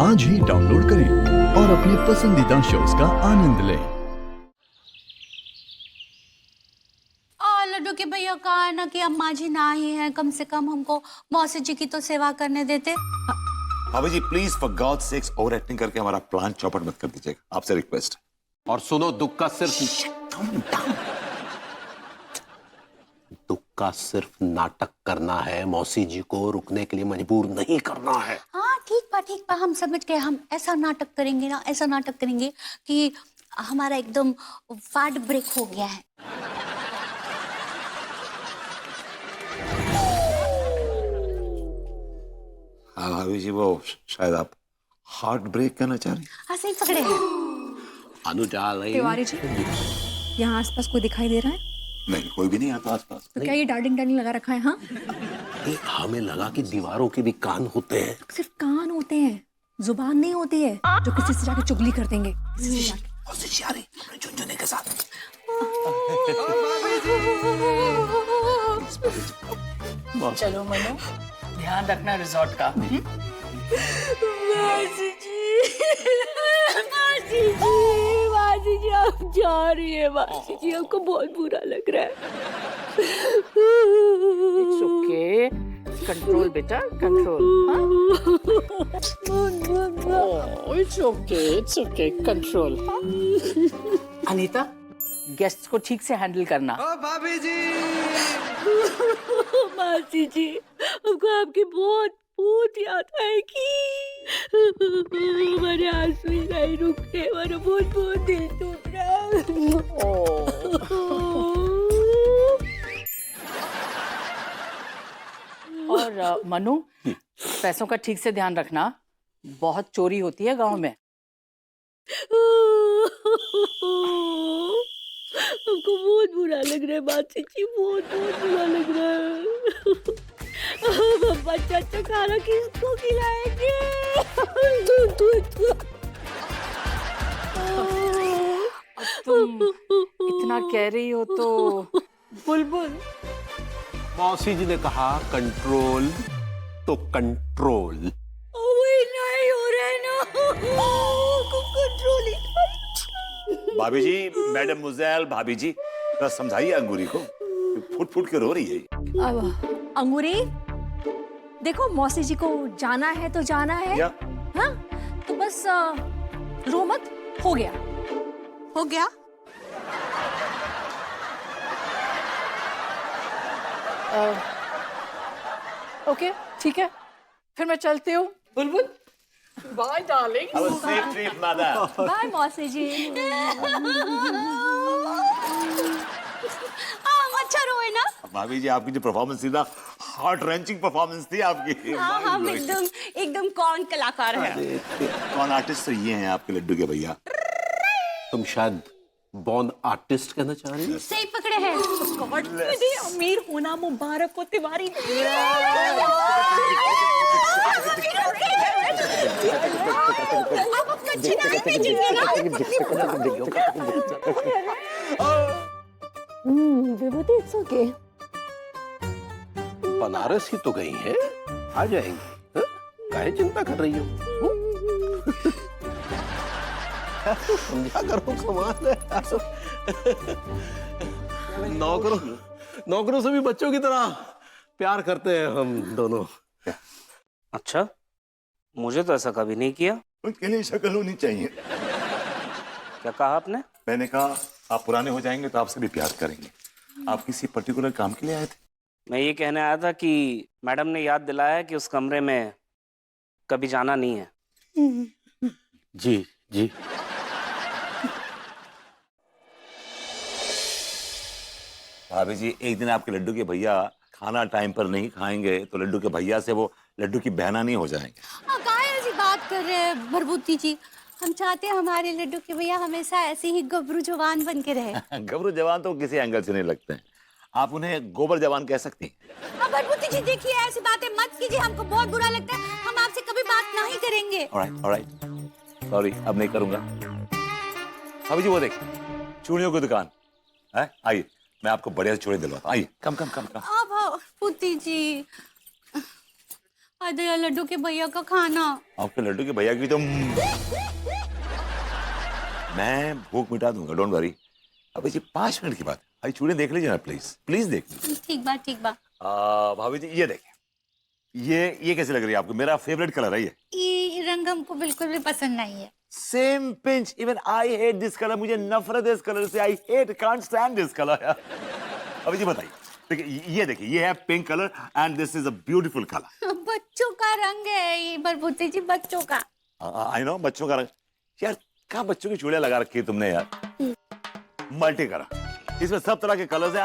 आज ही डाउनलोड करें और अपने पसंदीदा शोज का आनंद लें। लड्डू के भैया कहा है ना कि अम्मा जी ना ही है, कम से कम हमको मौसी जी की तो सेवा करने देते। भाभी ji please for God sakes over acting करके हमारा प्लान चौपट मत कर दीजिएगा, आपसे रिक्वेस्ट है। और सुनो, दुख का सिर्फ नाटक करना है, मौसी जी को रुकने के लिए मजबूर नहीं करना है। हाँ ठीक बा, हम समझ गए। हम ऐसा नाटक करेंगे ना, ऐसा नाटक करेंगे कि हमारा एकदम वार्ड ब्रेक हो गया है। हाँ भाभी जी, वो शायद आप हार्ट ब्रेक करना चाह रही हैं। हाँ सही पकड़े हैं। अनुजा तिवारी जी, यहाँ आसपास कोई दिखाई दे रहा है? नहीं, कोई भी नहीं आता आसपास। तो क्या ये डार्लिंग डार्लिंग लगा रखा है? हाँ, हमें लगा कि दीवारों के भी कान होते हैं। सिर्फ कान होते हैं, जुबान नहीं होती है जो किसी से जाके चुगली कर देंगे। किसी से जाके मौसी जी आ रही अपने झुनझुने के साथ। चलो मनो, ध्यान रखना रिजॉर्ट का। मासी जी आप जा रही है। मासी जी आपको बहुत बुरा लग रहा है। इट्स ओके, कंट्रोल बेटा, control. It's okay, control. Anita, guest को ठीक से हैंडल करना। भाभी जी। मासी जी हमको आपकी बहुत बहुत याद आएगी। हमारे आंसू नहीं रुकते, हमारा बहुत बहुत दिल टूट रहा है। और मनु, पैसों का ठीक से ध्यान रखना, बहुत चोरी होती है गांव में। हमको बहुत बुरा लग रहा है मासी जी, बहुत बहुत बुरा लग रहा है। बच्चा अच्छा खाना किसको खिलाएंगे? तुम इतना कह रही हो तो बुलबुल। मौसी जी ने कहा कंट्रोल तो कंट्रोल। वही नहीं हो रहा है ना, कंट्रोल ही। भाभी जी, मैडम मुज़ेल, भाभी जी थोड़ा समझाइए अंगूरी को, फुट फुट के रो रही है। अब अंगूरी देखो, मौसी जी को जाना है तो जाना है। हाँ तो बस रो मत, हो गया। हो गया। ओके ठीक है, फिर मैं चलती हूँ। Bulbul bye darling. Have a safe trip, mother. Bye मौसी जी। अच्छा रोए ना। भाभी जी, आपकी जो परफॉर्मेंस थी ना, हार्ट रेंचिंग परफॉर्मेंस थी आपकी। हाँ हम एकदम कौन कलाकार है। कौन आर्टिस्ट तो ये हैं आपके लड्डू के भैया। तुम शायद बॉर्न आर्टिस्ट कहना चाह रही हो। सही पकड़े हैं। गॉड, मुझे अमीर होना मुबारक हो तिवारी। विभूति इट्स ओके। बनारस ही तो गई है, आ जाएंगी। हाँ? काहे चिंता कर रही हो? समझा करो, कमाल है। नौकरों से भी बच्चों की तरह प्यार करते हैं हम दोनों। अच्छा, मुझे तो ऐसा कभी नहीं किया। उनके लिए शक्ल होनी चाहिए। क्या कहा आपने? मैंने कहा आप पुराने हो जाएंगे तो आपसे भी प्यार करेंगे। आप किसी पर्टिकुलर काम के लिए आए थे? मैं ये कहने आया था कि मैडम ने याद दिलाया कि उस कमरे में कभी जाना नहीं है। जी जी। भाभी जी, एक दिन आपके लड्डू के भैया खाना टाइम पर नहीं खाएंगे तो लड्डू के भैया से वो लड्डू की बहना नहीं हो जाएंगे। काहे ऐसी बात कर रहे हैं भरभूति जी। हम चाहते हैं हमारे लड्डू के भैया हमेशा ऐसे ही गबरू जवान बन के रहे। गबरू जवान तो किसी एंगल से नहीं लगते हैं, आप उन्हें गोबर जवान कह सकती हैं। भरभूति जी देखिए, ऐसी बातें मत कीजिए, हमको बहुत बुरा लगता है। हम आपसे कभी बात नहीं करेंगे। ऑलराइट, सॉरी, अब नहीं करूंगा। भाभी जी वो देख, चूड़ियों की दुकान है, आइए मैं आपको बढ़िया से चूड़ी दिलवाता। आइए, कम कम कम कम। भरभूति जी हाय दया लड्डू के भैया का खाना। आपके लड्डू के भैया की तो मैं भूख मिटा दूंगा, डोंट वरी। अभी जी 5 मिनट की बात है। भाई चूड़े देख लीजिए ना, प्लीज प्लीज देख लीजिए। ठीक बात ठीक बात। भाभी जी ये देखिए, ये कैसी लग रही है आपको? मेरा फेवरेट कलर है ये रंग हमको बिल्कुल भी पसंद नहीं है। Same pinch, even I hate this colour. मुझे नफरत है इस कलर से। I hate, can't stand this colour. अभी जी बताइए, देखिए ये देखिए, ये है pink colour and this is a beautiful colour. बच्चों का रंग है ये बरबूती जी, बच्चों का। आई नो, बच्चों का रंग। यार कहाँ बच्चों की चूड़ियां लगा रखी है तुमने यार? मल्टी कलर, इसमें सब तरह के कलर्स हैं।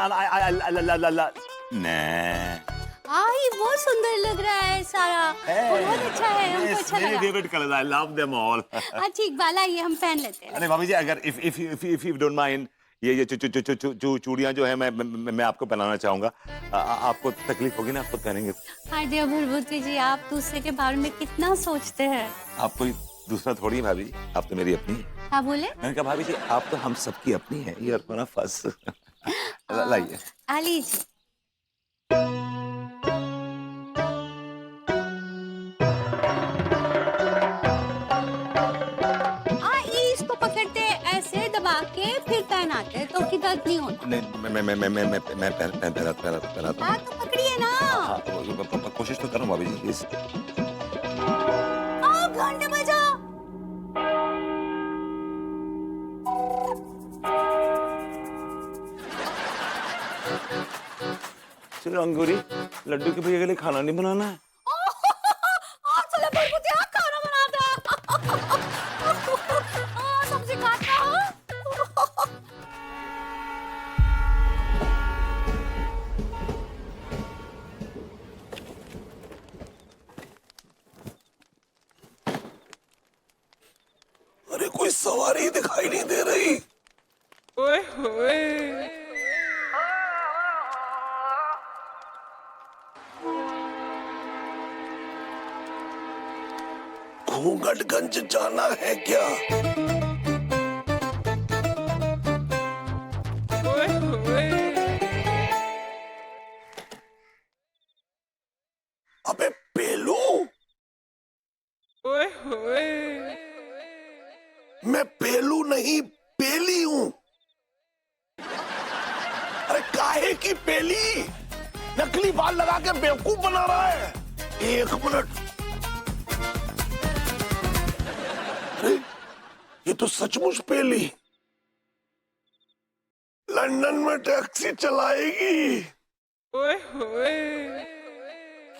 ये बहुत सुंदर लग रहा है सारा, बहुत अच्छा है, हमको अच्छा लगा। Favourite colours, I love them all. ठीक बाला, ये हम पहन लेते हैं। अरे भाभी जी, अगर इफ यू डोंट माइंड, ये चूड़ियां जो है मैं आपको पहनाना चाहूंगा। आपको तकलीफ होगी ना? आपको पहनेंगे। हाय देव भरभूति जी, आप दूसरे के बारे में कितना सोचते हैं। आप कोई दूसरा थोड़ी है भाभी जी, आप तो मेरी अपनी है। क्या बोले? मैंने कहा भाभी जी आप तो हम सबकी अपनी है। ये ना फर्स्ट लाइए। आ लीजिए। इसको पकड़ते ऐसे दबा के फिर पहनाते तो कि दर्द नहीं होता। नहीं, मैं पहनाता हूँ। तो पकड़िए ना। कोशिश तो करूँ भाभी जी। घंटे बजा। चलो अंगूरी, लड्डू के भैया के लिए खाना नहीं बनाना है? चलो भरभूति, खाना बनाता। सब्जी काटना। अरे कोई सवारी दिखाई नहीं दे रही। ओए होए। घूंघटगंज जाना है क्या? ओए होए। अबे पेलू। ओए होए। मैं पेलू नहीं, पेली हूं। अरे काहे की पेली? नकली बाल लगा के बेवकूफ बना रहा है। 1 मिनट। अरे ये तो सचमुच पेली लंदन में टैक्सी चलाएगी। ओए होए।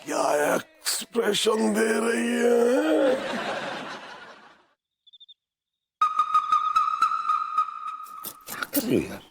क्या एक्सप्रेशन दे रही है। क्या कर रही हो यार?